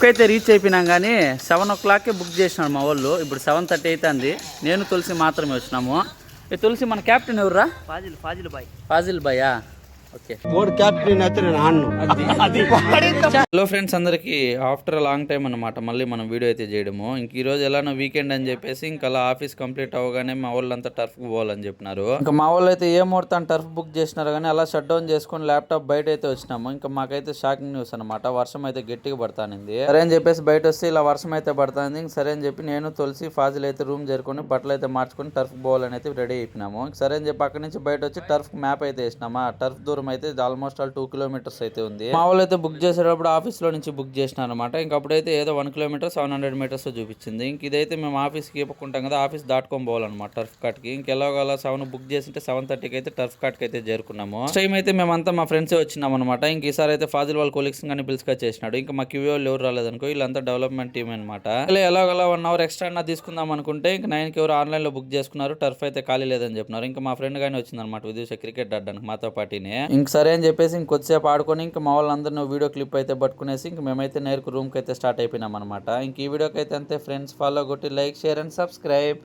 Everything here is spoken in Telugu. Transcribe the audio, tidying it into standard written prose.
అయితే రీచ్ అయిపోయినాం కానీ 7 o'clock బుక్ చేసినాడు మా వాళ్ళు. ఇప్పుడు 7:30 అవుతుంది. నేను తులసి మాత్రమే వచ్చినాము. ఈ తులసి మన క్యాప్టెన్ ఎవర్రా? ఫాజిల్ బాయా? ఓకే. హలో ఫ్రెండ్స్ అందరికి ఆఫ్టర్ లాంగ్ టైం అనమాట మళ్ళీ మనం వీడియో అయితే చేయడము. ఇంక ఈ రోజు ఎలానో వీకెండ్ అని చెప్పేసి ఇంకా అలా ఆఫీస్ కంప్లీట్ అవ్వగానే మా వాళ్ళంతా టర్ఫ్ పోవాలని చెప్పినారు. ఇంకా మా వాళ్ళు అయితే ఏ ముహూర్తం టర్ఫ్ బుక్ చేసినారు కానీ అలా షట్ డౌన్ చేసుకుని ల్యాప్టాప్ బయట అయితే వచ్చినాము. ఇంకా మాకైతే షాకింగ్ న్యూస్ అనమాట. వర్షం అయితే గట్టిగా పడతానింది. సరే అని చెప్పేసి బయట వస్తే ఇలా వర్షం అయితే పడతాంది. సరే అని చెప్పి నేను తులసి ఫాజిల్ అయితే రూమ్ చేరుకొని బట్టలు అయితే మార్చుకొని టర్ఫ్ పోవాలని అయితే రెడీ అయిపోయినాము. సరే అని చెప్పి అక్కడి నుంచి బయట వచ్చి టర్ఫ్ మ్యాప్ అయితే వేసినామా. టర్ఫ్ దూరం అయితే ఆల్మోస్ట్ 2 kilometers అయితే ఉంది. మా వాళ్ళు అయితే బుక్ చేసేటప్పుడు ఆఫీస్ లో నుంచి బుక్ చేసినారు అనమాట. ఇంకప్పుడైతే ఏదో 1 kilometer 700 meters చూపించింది. ఇంక ఇదైతే మేము ఆఫీస్ కి ఇవ్వకుంటాం కదా, ఆఫీస్ దాటుకొని పోవాలన్నమాట టర్ఫ్ కార్ట్ కి. ఇంకెలాగోలా 7 బుక్ చేసింటే 7:30 అయితే టర్ఫ్ కార్ట్ కి అయితే చేరుకున్నాము. టైం అయితే మేమంతా మా ఫ్రెండ్స్ వచ్చినాం అనమాట. ఇంక ఈసారి అయితే ఫాజిల్ వాళ్ళ కొలీగ్స్ కానీ పిలుచుకొని చేసినాడు. ఇంకా మా క్యూవీ వాళ్ళు ఎవరు రాలేదనుకో, వీళ్ళంతా డెవలప్మెంట్ టీమ్ అనమాట. ఎలాగోలా 1 hour ఎక్స్ట్రా అన్న తీసుకుందాం అనుకుంటే ఇంకా 9కి ఎవరు ఆన్లైన్ లో బుక్ చేసుకున్నారు. టర్ఫ్ అయితే ఖాళీ లేదని చెప్పినారు. ఇంకా మా ఫ్రెండ్ గానీ వచ్చిందనమాట విదేశ క్రికెట్ ఆడడానికి మాతో పాటినే. ఇంక సరే అని చెప్పేసి ఇంకొద్దిసేపు ఆడుకొని ఇంకా మా వాళ్ళందరినీ వీడియో క్లిప్ అయితే పట్టుకునేసి ఇంక మేమైతే నేరుకు రూమ్కి అయితే స్టార్ట్ అయిపోయినాం అనమాట. ఇంక ఈ వీడియోకి అయితే అంతే ఫ్రెండ్స్. ఫాలో కొట్టి లైక్, షేర్ అండ్ సబ్స్క్రైబ్.